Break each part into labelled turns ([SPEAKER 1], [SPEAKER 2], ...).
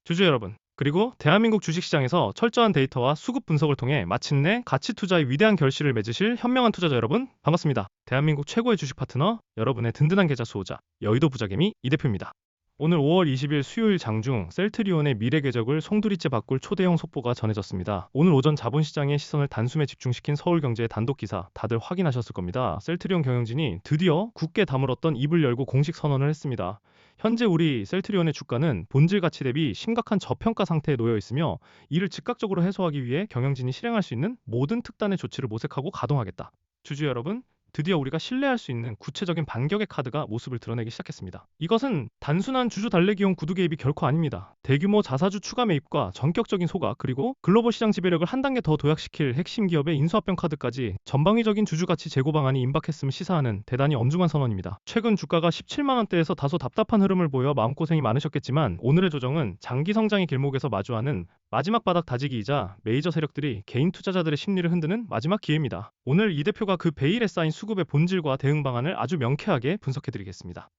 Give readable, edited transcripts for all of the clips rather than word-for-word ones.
[SPEAKER 1] 주주 여러분, 그리고 대한민국 주식시장에서 철저한 데이터와 수급 분석을 통해 마침내 가치 투자의 위대한 결실을 맺으실 현명한 투자자 여러분, 반갑습니다. 대한민국 최고의 주식 파트너, 여러분의 든든한 계좌 수호자, 여의도 부자개미 이 대표입니다. 오늘 5월 20일 수요일 장중 셀트리온의 미래 궤적을 송두리째 바꿀 초대형 속보가 전해졌습니다. 오늘 오전 자본시장의 시선을 단숨에 집중시킨 서울경제의 단독 기사 다들 확인하셨을 겁니다. 셀트리온 경영진이 드디어 굳게 다물었던 입을 열고 공식 선언을 했습니다. 현재 우리 셀트리온의 주가는 본질 가치 대비 심각한 저평가 상태에 놓여 있으며 이를 즉각적으로 해소하기 위해 경영진이 실행할 수 있는 모든 특단의 조치를 모색하고 가동하겠다. 주주 여러분, 드디어 우리가 신뢰할 수 있는 구체적인 반격의 카드가 모습을 드러내기 시작했습니다. 이것은 단순한 주주 달래기용 구두 개입이 결코 아닙니다. 대규모 자사주 추가 매입과 전격적인 소각, 그리고 글로벌 시장 지배력을 한 단계 더 도약시킬 핵심 기업의 인수합병 카드까지 전방위적인 주주 가치 제고 방안이 임박했음을 시사하는 대단히 엄중한 선언입니다. 최근 주가가 17만 원대에서 다소 답답한 흐름을 보여 마음고생이 많으셨겠지만 오늘의 조정은 장기 성장의 길목에서 마주하는 마지막 바닥 다지기이자 메이저 세력들이 개인 투자자들의 심리를 흔드는 마지막 기회입니다. 오늘 이 대표가 그 베일에 쌓인 수급의 본질과 대응 방안을 아주 명쾌하게 분석해드리겠습니다.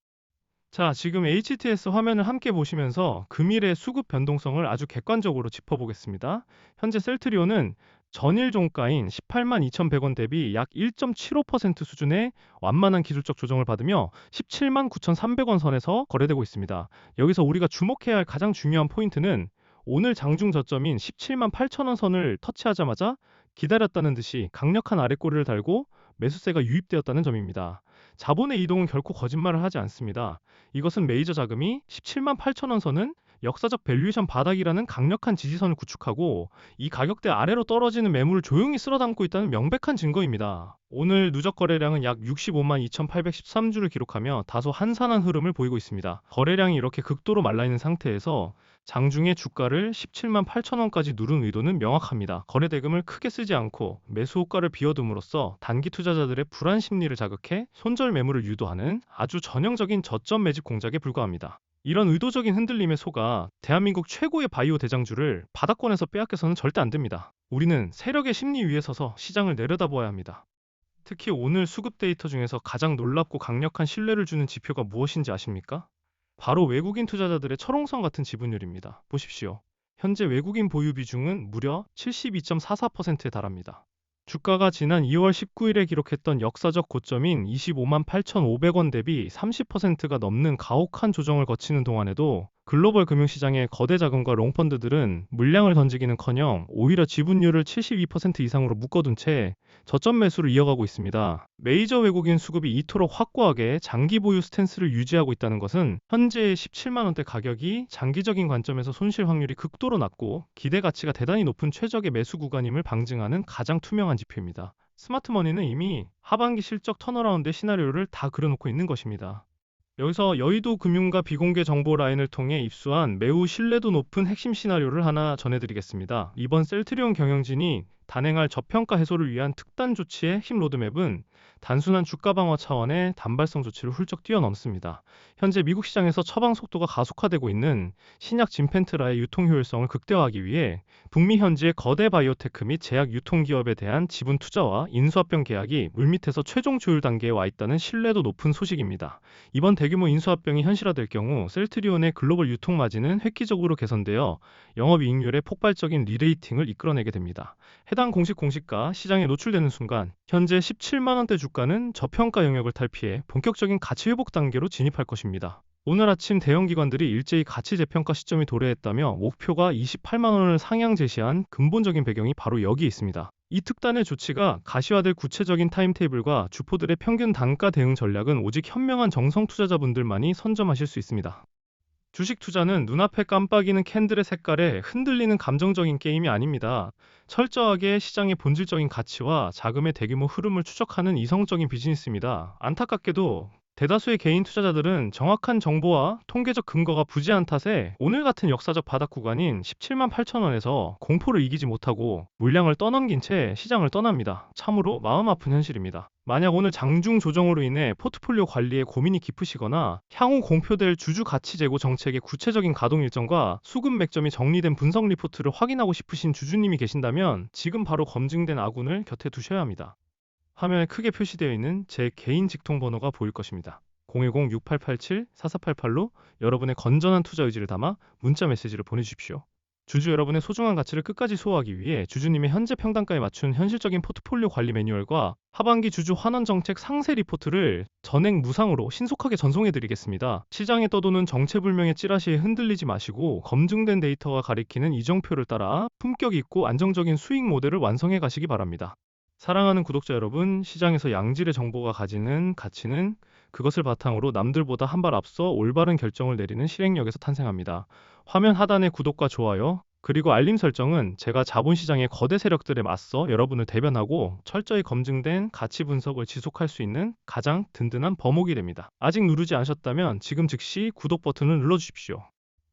[SPEAKER 1] 자, 지금 HTS 화면을 함께 보시면서 금일의 수급 변동성을 아주 객관적으로 짚어보겠습니다. 현재 셀트리온은 전일 종가인 18만 2,100원 대비 약 1.75% 수준의 완만한 기술적 조정을 받으며 17만 9,300원 선에서 거래되고 있습니다. 여기서 우리가 주목해야 할 가장 중요한 포인트는 오늘 장중 저점인 17만 8천원 선을 터치하자마자 기다렸다는 듯이 강력한 아랫꼬리를 달고 매수세가 유입되었다는 점입니다. 자본의 이동은 결코 거짓말을 하지 않습니다. 이것은 메이저 자금이 17만 8천원 선은 역사적 밸류에이션 바닥이라는 강력한 지지선을 구축하고 이 가격대 아래로 떨어지는 매물을 조용히 쓸어담고 있다는 명백한 증거입니다. 오늘 누적 거래량은 약 65만 2,813주를 기록하며 다소 한산한 흐름을 보이고 있습니다. 거래량이 이렇게 극도로 말라있는 상태에서 장중에 주가를 17만 8천원까지 누른 의도는 명확합니다. 거래 대금을 크게 쓰지 않고 매수 호가를 비워둠으로써 단기 투자자들의 불안 심리를 자극해 손절 매물을 유도하는 아주 전형적인 저점 매집 공작에 불과합니다. 이런 의도적인 흔들림에 속아 대한민국 최고의 바이오 대장주를 바닥권에서 빼앗겨서는 절대 안 됩니다. 우리는 세력의 심리 위에 서서 시장을 내려다보아야 합니다. 특히 오늘 수급 데이터 중에서 가장 놀랍고 강력한 신뢰를 주는 지표가 무엇인지 아십니까? 바로 외국인 투자자들의 철옹성 같은 지분율입니다. 보십시오. 현재 외국인 보유 비중은 무려 72.44%에 달합니다. 주가가 지난 2월 19일에 기록했던 역사적 고점인 25만 8,500원 대비 30%가 넘는 가혹한 조정을 거치는 동안에도 글로벌 금융시장의 거대 자금과 롱펀드들은 물량을 던지기는커녕 오히려 지분율을 72% 이상으로 묶어둔 채 저점 매수를 이어가고 있습니다. 메이저 외국인 수급이 이토록 확고하게 장기 보유 스탠스를 유지하고 있다는 것은 현재의 17만 원대 가격이 장기적인 관점에서 손실 확률이 극도로 낮고 기대 가치가 대단히 높은 최적의 매수 구간임을 방증하는 가장 투명한 지표입니다. 스마트머니는 이미 하반기 실적 턴어라운드의 시나리오를 다 그려놓고 있는 것입니다. 여기서 여의도 금융가 비공개 정보 라인을 통해 입수한 매우 신뢰도 높은 핵심 시나리오를 하나 전해드리겠습니다. 이번 셀트리온 경영진이 단행할 저평가 해소를 위한 특단 조치의 핵심 로드맵은 단순한 주가 방어 차원의 단발성 조치를 훌쩍 뛰어넘습니다. 현재 미국 시장에서 처방 속도가 가속화되고 있는 신약 진펜트라의 유통 효율성을 극대화하기 위해 북미 현지의 거대 바이오테크 및 제약 유통기업에 대한 지분 투자와 인수합병 계약이 물밑에서 최종 조율 단계에 와 있다는 신뢰도 높은 소식입니다. 이번 대규모 인수합병이 현실화될 경우 셀트리온의 글로벌 유통 마진은 획기적으로 개선되어 영업이익률의 폭발적인 리레이팅을 이끌어내게 됩니다. 해당 공시가 시장에 노출되는 순간 현재 17만 원대 주가는 저평가 영역을 탈피해 본격적인 가치 회복 단계로 진입할 것입니다. 오늘 아침 대형 기관들이 일제히 가치 재평가 시점이 도래했다며 목표가 28만 원을 상향 제시한 근본적인 배경이 바로 여기에 있습니다. 이 특단의 조치가 가시화될 구체적인 타임테이블과 주포들의 평균 단가 대응 전략은 오직 현명한 정성 투자자분들만이 선점하실 수 있습니다. 주식 투자는 눈앞에 깜빡이는 캔들의 색깔에 흔들리는 감정적인 게임이 아닙니다. 철저하게 시장의 본질적인 가치와 자금의 대규모 흐름을 추적하는 이성적인 비즈니스입니다. 안타깝게도 대다수의 개인 투자자들은 정확한 정보와 통계적 근거가 부재한 탓에 오늘 같은 역사적 바닥 구간인 17만 8천원에서 공포를 이기지 못하고 물량을 떠넘긴 채 시장을 떠납니다. 참으로 마음 아픈 현실입니다. 만약 오늘 장중 조정으로 인해 포트폴리오 관리에 고민이 깊으시거나 향후 공표될 주주 가치 제고 정책의 구체적인 가동 일정과 수급 맥점이 정리된 분석 리포트를 확인하고 싶으신 주주님이 계신다면 지금 바로 검증된 아군을 곁에 두셔야 합니다. 화면에 크게 표시되어 있는 제 개인 직통 번호가 보일 것입니다. 010-6887-4488로 여러분의 건전한 투자 의지를 담아 문자 메시지를 보내주십시오. 주주 여러분의 소중한 가치를 끝까지 수호하기 위해 주주님의 현재 평단가에 맞춘 현실적인 포트폴리오 관리 매뉴얼과 하반기 주주 환원 정책 상세 리포트를 전액 무상으로 신속하게 전송해드리겠습니다. 시장에 떠도는 정체불명의 찌라시에 흔들리지 마시고 검증된 데이터가 가리키는 이정표를 따라 품격 있고 안정적인 수익 모델을 완성해 가시기 바랍니다. 사랑하는 구독자 여러분, 시장에서 양질의 정보가 가지는 가치는 그것을 바탕으로 남들보다 한 발 앞서 올바른 결정을 내리는 실행력에서 탄생합니다. 화면 하단의 구독과 좋아요, 그리고 알림 설정은 제가 자본시장의 거대 세력들에 맞서 여러분을 대변하고 철저히 검증된 가치 분석을 지속할 수 있는 가장 든든한 버목이 됩니다. 아직 누르지 않으셨다면 지금 즉시 구독 버튼을 눌러주십시오.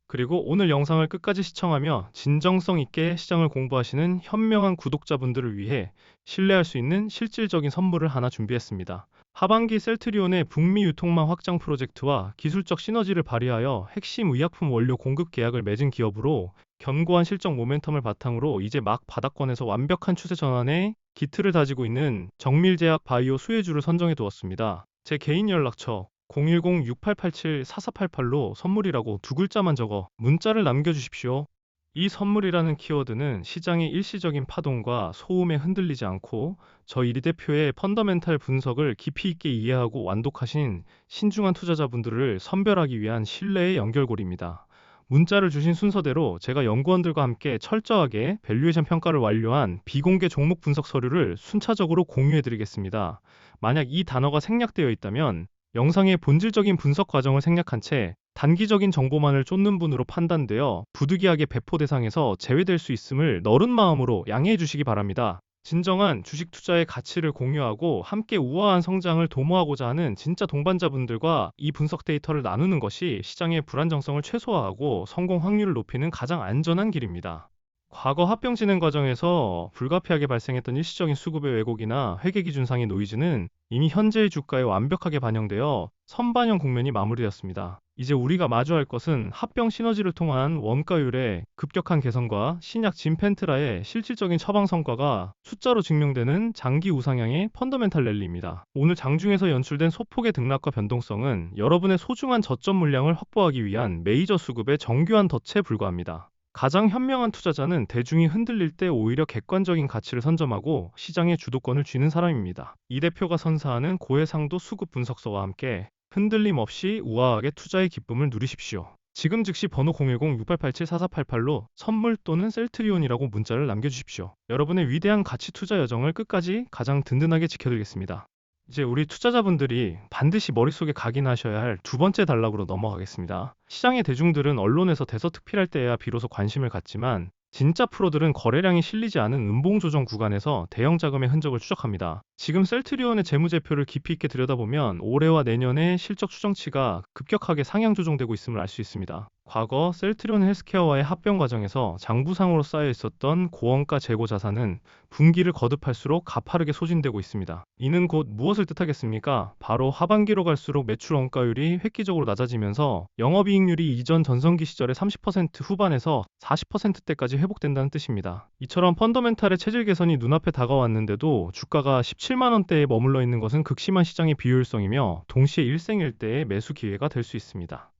[SPEAKER 1] 그리고 오늘 영상을 끝까지 시청하며 진정성 있게 시장을 공부하시는 현명한 구독자분들을 위해 신뢰할 수 있는 실질적인 선물을 하나 준비했습니다. 하반기 셀트리온의 북미 유통망 확장 프로젝트와 기술적 시너지를 발휘하여 핵심 의약품 원료 공급 계약을 맺은 기업으로 견고한 실적 모멘텀을 바탕으로 이제 막 바닥권에서 완벽한 추세 전환에 기틀을 다지고 있는 정밀제약 바이오 수혜주를 선정해 두었습니다. 제 개인 연락처 010-6887-4488로 선물이라고 두 글자만 적어 문자를 남겨주십시오. 이 선물이라는 키워드는 시장의 일시적인 파동과 소음에 흔들리지 않고 저희 리 대표의 펀더멘탈 분석을 깊이 있게 이해하고 완독하신 신중한 투자자분들을 선별하기 위한 신뢰의 연결고리입니다. 문자를 주신 순서대로 제가 연구원들과 함께 철저하게 밸류에이션 평가를 완료한 비공개 종목 분석 서류를 순차적으로 공유해드리겠습니다. 만약 이 단어가 생략되어 있다면 영상의 본질적인 분석 과정을 생략한 채 단기적인 정보만을 쫓는 분으로 판단되어 부득이하게 배포 대상에서 제외될 수 있음을 너른 마음으로 양해해 주시기 바랍니다. 진정한 주식 투자의 가치를 공유하고 함께 우아한 성장을 도모하고자 하는 진짜 동반자분들과 이 분석 데이터를 나누는 것이 시장의 불안정성을 최소화하고 성공 확률을 높이는 가장 안전한 길입니다. 과거 합병 진행 과정에서 불가피하게 발생했던 일시적인 수급의 왜곡이나 회계 기준상의 노이즈는 이미 현재의 주가에 완벽하게 반영되어 선반영 국면이 마무리되었습니다. 이제 우리가 마주할 것은 합병 시너지를 통한 원가율의 급격한 개선과 신약 진펜트라의 실질적인 처방 성과가 숫자로 증명되는 장기 우상향의 펀더멘탈 랠리입니다. 오늘 장중에서 연출된 소폭의 등락과 변동성은 여러분의 소중한 저점 물량을 확보하기 위한 메이저 수급의 정교한 덫에 불과합니다. 가장 현명한 투자자는 대중이 흔들릴 때 오히려 객관적인 가치를 선점하고 시장의 주도권을 쥐는 사람입니다. 이 대표가 선사하는 고해상도 수급 분석서와 함께 흔들림 없이 우아하게 투자의 기쁨을 누리십시오. 지금 즉시 번호 010-6887-4488로 선물 또는 셀트리온이라고 문자를 남겨주십시오. 여러분의 위대한 가치 투자 여정을 끝까지 가장 든든하게 지켜드리겠습니다. 이제 우리 투자자분들이 반드시 머릿속에 각인하셔야 할 두 번째 단락으로 넘어가겠습니다. 시장의 대중들은 언론에서 대서특필할 때야 비로소 관심을 갖지만 진짜 프로들은 거래량이 실리지 않은 음봉 조정 구간에서 대형 자금의 흔적을 추적합니다. 지금 셀트리온의 재무제표를 깊이 있게 들여다보면 올해와 내년의 실적 추정치가 급격하게 상향 조정되고 있음을 알 수 있습니다. 과거 셀트리온 헬스케어와의 합병 과정에서 장부상으로 쌓여 있었던 고원가 재고 자산은 분기를 거듭할수록 가파르게 소진되고 있습니다. 이는 곧 무엇을 뜻하겠습니까? 바로 하반기로 갈수록 매출 원가율이 획기적으로 낮아지면서 영업이익률이 이전 전성기 시절의 30% 후반에서 40%대까지 회복된다는 뜻입니다. 이처럼 펀더멘탈의 체질 개선이 눈앞에 다가왔는데도 주가가 17만원대에 머물러 있는 것은 극심한 시장의 비효율성이며 동시에 일생일대의 매수 기회가 될 수 있습니다.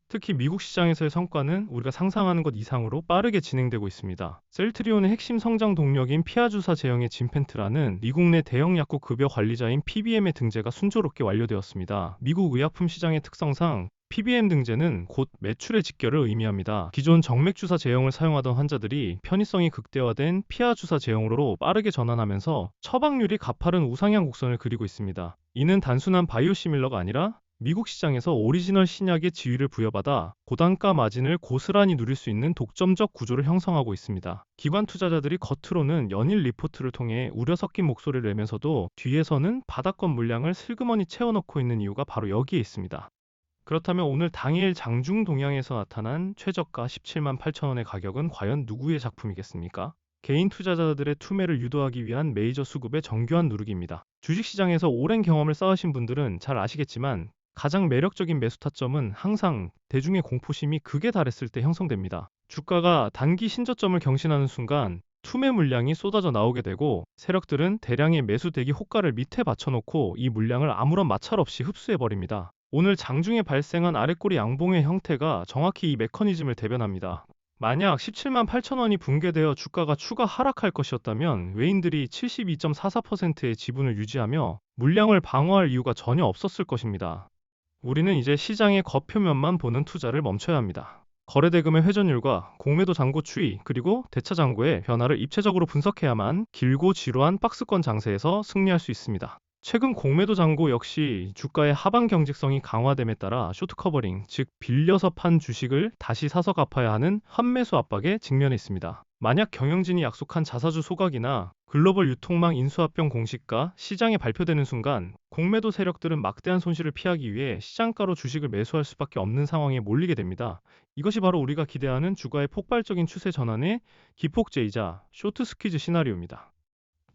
[SPEAKER 1] 특히 미국 시장에서의 성과는 우리가 상상하는 것 이상으로 빠르게 진행되고 있습니다. 셀트리온의 핵심 성장 동력인 피하주사 제형의 진펜트라는 미국 내 대형 약국 급여 관리자인 PBM의 등재가 순조롭게 완료되었습니다. 미국 의약품 시장의 특성상 PBM 등재는 곧 매출의 직결을 의미합니다. 기존 정맥주사 제형을 사용하던 환자들이 편의성이 극대화된 피하주사 제형으로 빠르게 전환하면서 처방률이 가파른 우상향 곡선을 그리고 있습니다. 이는 단순한 바이오시밀러가 아니라 미국 시장에서 오리지널 신약의 지위를 부여받아 고단가 마진을 고스란히 누릴 수 있는 독점적 구조를 형성하고 있습니다. 기관 투자자들이 겉으로는 연일 리포트를 통해 우려 섞인 목소리를 내면서도 뒤에서는 바닥권 물량을 슬그머니 채워넣고 있는 이유가 바로 여기에 있습니다. 그렇다면 오늘 당일 장중 동향에서 나타난 최저가 17만 8천원의 가격은 과연 누구의 작품이겠습니까? 개인 투자자들의 투매를 유도하기 위한 메이저 수급의 정교한 누르기입니다. 주식시장에서 오랜 경험을 쌓으신 분들은 잘 아시겠지만 가장 매력적인 매수 타점은 항상 대중의 공포심이 극에 달했을 때 형성됩니다. 주가가 단기 신저점을 경신하는 순간 투매 물량이 쏟아져 나오게 되고 세력들은 대량의 매수 대기 호가를 밑에 받쳐놓고 이 물량을 아무런 마찰 없이 흡수해버립니다. 오늘 장중에 발생한 아랫꼬리 양봉의 형태가 정확히 이 메커니즘을 대변합니다. 만약 17만 8천 원이 붕괴되어 주가가 추가 하락할 것이었다면 외인들이 72.44%의 지분을 유지하며 물량을 방어할 이유가 전혀 없었을 것입니다. 우리는 이제 시장의 겉표면만 보는 투자를 멈춰야 합니다. 거래대금의 회전율과 공매도 잔고 추이 그리고 대차 잔고의 변화를 입체적으로 분석해야만 길고 지루한 박스권 장세에서 승리할 수 있습니다. 최근 공매도 잔고 역시 주가의 하방 경직성이 강화됨에 따라 쇼트 커버링, 즉 빌려서 판 주식을 다시 사서 갚아야 하는 환매수 압박에 직면해 있습니다. 만약 경영진이 약속한 자사주 소각이나 글로벌 유통망 인수합병 공시가 시장에 발표되는 순간 공매도 세력들은 막대한 손실을 피하기 위해 시장가로 주식을 매수할 수밖에 없는 상황에 몰리게 됩니다. 이것이 바로 우리가 기대하는 주가의 폭발적인 추세 전환의 기폭제이자 쇼트 스퀴즈 시나리오입니다.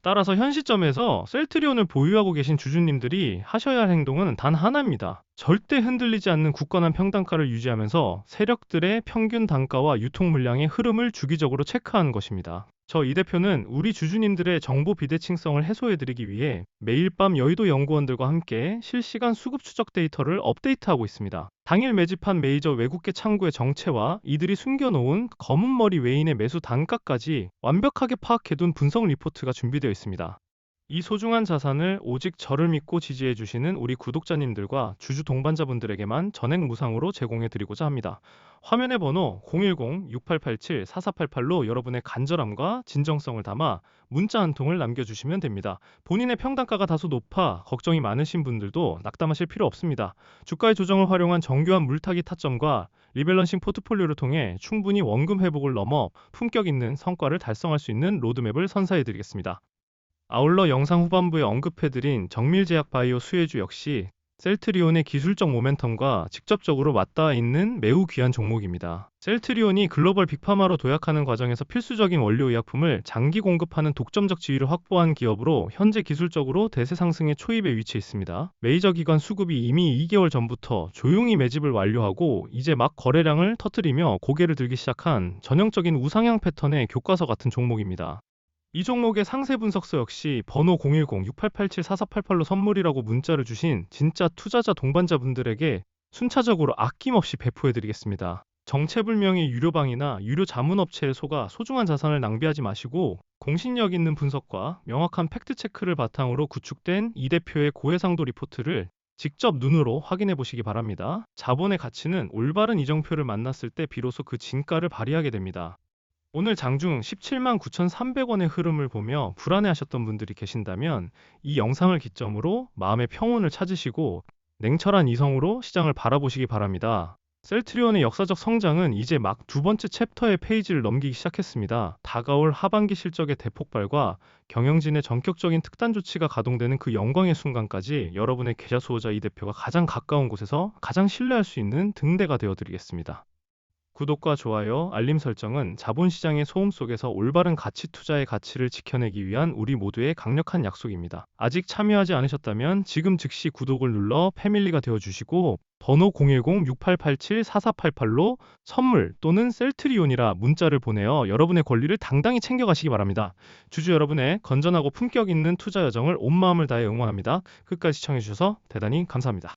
[SPEAKER 1] 따라서 현 시점에서 셀트리온을 보유하고 계신 주주님들이 하셔야 할 행동은 단 하나입니다. 절대 흔들리지 않는 굳건한 평단가를 유지하면서 세력들의 평균 단가와 유통 물량의 흐름을 주기적으로 체크하는 것입니다. 저 이 대표는 우리 주주님들의 정보 비대칭성을 해소해드리기 위해 매일 밤 여의도 연구원들과 함께 실시간 수급 추적 데이터를 업데이트하고 있습니다. 당일 매집한 메이저 외국계 창구의 정체와 이들이 숨겨놓은 검은 머리 외인의 매수 단가까지 완벽하게 파악해둔 분석 리포트가 준비되어 있습니다. 이 소중한 자산을 오직 저를 믿고 지지해 주시는 우리 구독자님들과 주주 동반자분들에게만 전액 무상으로 제공해 드리고자 합니다. 화면의 번호 010-6887-4488로 여러분의 간절함과 진정성을 담아 문자 한 통을 남겨주시면 됩니다. 본인의 평단가가 다소 높아 걱정이 많으신 분들도 낙담하실 필요 없습니다. 주가의 조정을 활용한 정교한 물타기 타점과 리밸런싱 포트폴리오를 통해 충분히 원금 회복을 넘어 품격 있는 성과를 달성할 수 있는 로드맵을 선사해 드리겠습니다. 아울러 영상 후반부에 언급해드린 정밀제약바이오 수혜주 역시 셀트리온의 기술적 모멘텀과 직접적으로 맞닿아 있는 매우 귀한 종목입니다. 셀트리온이 글로벌 빅파마로 도약하는 과정에서 필수적인 원료 의약품을 장기 공급하는 독점적 지위를 확보한 기업으로 현재 기술적으로 대세 상승의 초입에 위치해 있습니다. 메이저 기관 수급이 이미 2개월 전부터 조용히 매집을 완료하고 이제 막 거래량을 터뜨리며 고개를 들기 시작한 전형적인 우상향 패턴의 교과서 같은 종목입니다. 이 종목의 상세 분석서 역시 번호 010-6887-4488로 선물이라고 문자를 주신 진짜 투자자 동반자분들에게 순차적으로 아낌없이 배포해드리겠습니다. 정체불명의 유료방이나 유료 자문업체에 속아 소중한 자산을 낭비하지 마시고 공신력 있는 분석과 명확한 팩트체크를 바탕으로 구축된 이 대표의 고해상도 리포트를 직접 눈으로 확인해 보시기 바랍니다. 자본의 가치는 올바른 이정표를 만났을 때 비로소 그 진가를 발휘하게 됩니다. 오늘 장중 17만 9,300원의 흐름을 보며 불안해하셨던 분들이 계신다면 이 영상을 기점으로 마음의 평온을 찾으시고 냉철한 이성으로 시장을 바라보시기 바랍니다. 셀트리온의 역사적 성장은 이제 막 두 번째 챕터의 페이지를 넘기기 시작했습니다. 다가올 하반기 실적의 대폭발과 경영진의 전격적인 특단 조치가 가동되는 그 영광의 순간까지 여러분의 계좌 수호자 이 대표가 가장 가까운 곳에서 가장 신뢰할 수 있는 등대가 되어드리겠습니다. 구독과 좋아요, 알림 설정은 자본시장의 소음 속에서 올바른 가치 투자의 가치를 지켜내기 위한 우리 모두의 강력한 약속입니다. 아직 참여하지 않으셨다면 지금 즉시 구독을 눌러 패밀리가 되어주시고 번호 010-6887-4488로 선물 또는 셀트리온이라 문자를 보내어 여러분의 권리를 당당히 챙겨가시기 바랍니다. 주주 여러분의 건전하고 품격 있는 투자 여정을 온 마음을 다해 응원합니다. 끝까지 시청해주셔서 대단히 감사합니다.